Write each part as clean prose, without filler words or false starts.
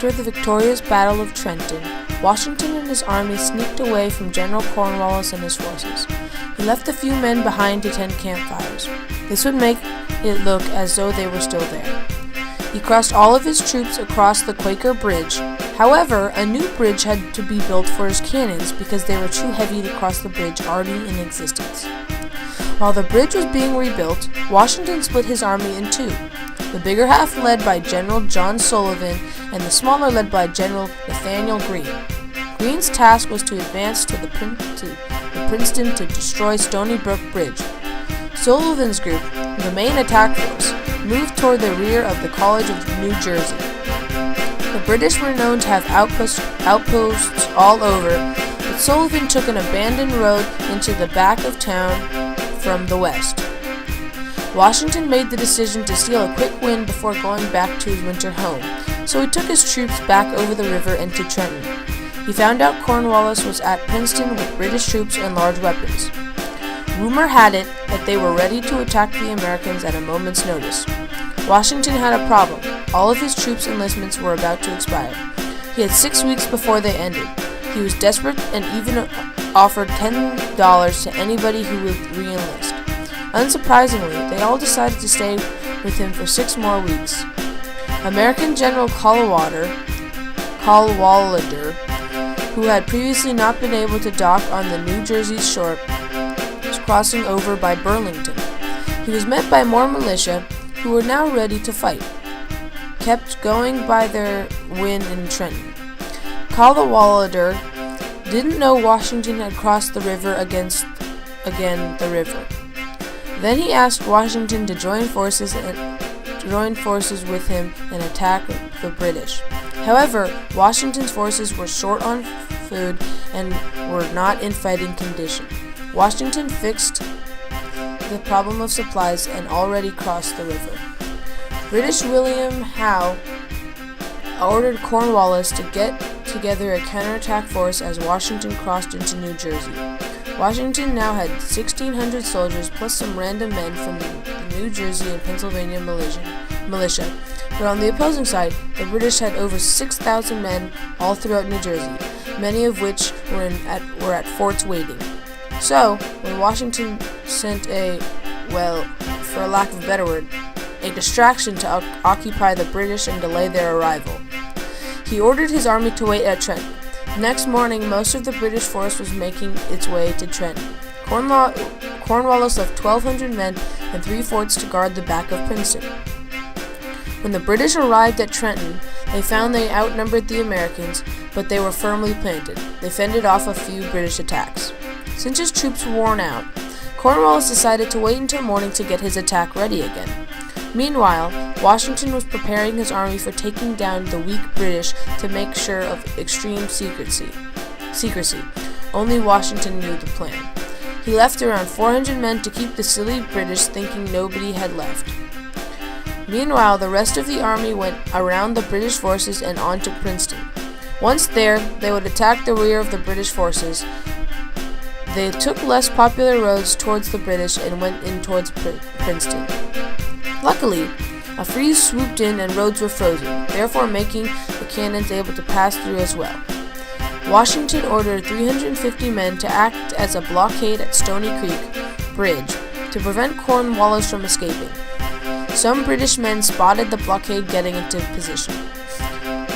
After the victorious Battle of Trenton, Washington and his army sneaked away from General Cornwallis and his forces. He left a few men behind to tend campfires. This would make it look as though they were still there. He crossed all of his troops across the Quaker Bridge. However, a new bridge had to be built for his cannons because they were too heavy to cross the bridge already in existence. While the bridge was being rebuilt, Washington split his army in two, the bigger half led by General John Sullivan and the smaller led by General Nathaniel Greene. Greene's task was to advance to Princeton to destroy Stony Brook Bridge. Sullivan's group, the main attack force, moved toward the rear of the College of New Jersey. The British were known to have outposts all over, but Sullivan took an abandoned road into the back of town from the west. Washington made the decision to steal a quick win before going back to his winter home, so he took his troops back over the river and to Trenton. He found out Cornwallis was at Princeton with British troops and large weapons. Rumor had it that they were ready to attack the Americans at a moment's notice. Washington had a problem. All of his troops' enlistments were about to expire. He had 6 weeks before they ended. He was desperate and even offered $10 to anybody who would re-enlist. Unsurprisingly, they all decided to stay with him for 6 more weeks. American General Cadwalader, who had previously not been able to dock on the New Jersey shore, was crossing over by Burlington. He was met by more militia, who were now ready to fight, kept going by their win in Trenton. Cadwalader didn't know Washington had crossed the river the river. Then he asked Washington to join forces with him and attack the British. However, Washington's forces were short on food and were not in fighting condition. Washington fixed the problem of supplies and already crossed the river. British William Howe ordered Cornwallis to get together a counterattack force as Washington crossed into New Jersey. Washington now had 1,600 soldiers plus some random men from the New Jersey and Pennsylvania militia. But on the opposing side, the British had over 6,000 men all throughout New Jersey, many of which were at forts waiting. So, when Washington sent for a lack of a better word, a distraction to occupy the British and delay their arrival, he ordered his army to wait at Trenton. Next morning, most of the British force was making its way to Trenton. Cornwallis left 1,200 men and 3 forts to guard the back of Princeton. When the British arrived at Trenton, they found they outnumbered the Americans, but they were firmly planted. They fended off a few British attacks. Since his troops were worn out, Cornwallis decided to wait until morning to get his attack ready again. Meanwhile, Washington was preparing his army for taking down the weak British to make sure of extreme secrecy. Only Washington knew the plan. He left around 400 men to keep the silly British thinking nobody had left. Meanwhile, the rest of the army went around the British forces and on to Princeton. Once there, they would attack the rear of the British forces. They took less popular roads towards the British and went in towards Princeton. Luckily, a freeze swooped in and roads were frozen, therefore making the cannons able to pass through as well. Washington ordered 350 men to act as a blockade at Stony Creek Bridge to prevent Cornwallis from escaping. Some British men spotted the blockade getting into position.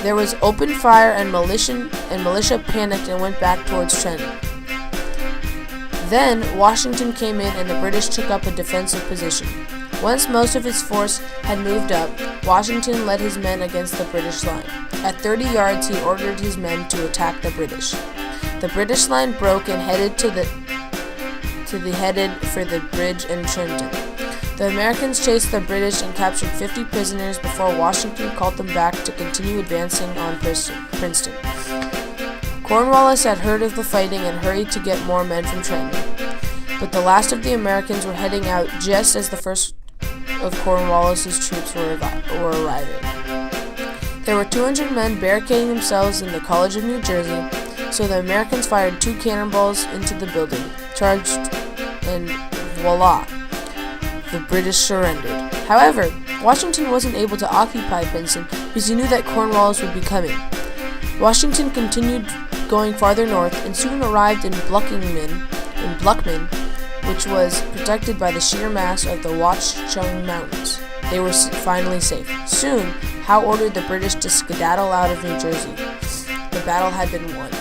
There was open fire and militia panicked and went back towards Trenton. Then Washington came in and the British took up a defensive position. Once most of his force had moved up, Washington led his men against the British line. At 30 yards, he ordered his men to attack the British. The British line broke and headed for the bridge in Trenton. The Americans chased the British and captured 50 prisoners before Washington called them back to continue advancing on Princeton. Cornwallis had heard of the fighting and hurried to get more men from Trenton. But the last of the Americans were heading out just as the first of Cornwallis's troops were arriving. There were 200 men barricading themselves in the College of New Jersey, so the Americans fired 2 cannonballs into the building, charged, and voila, the British surrendered. However, Washington wasn't able to occupy Princeton because he knew that Cornwallis would be coming. Washington continued going farther north and soon arrived in Bluckman, which was protected by the sheer mass of the Watchung Mountains. They were finally safe. Soon, Howe ordered the British to skedaddle out of New Jersey. The battle had been won.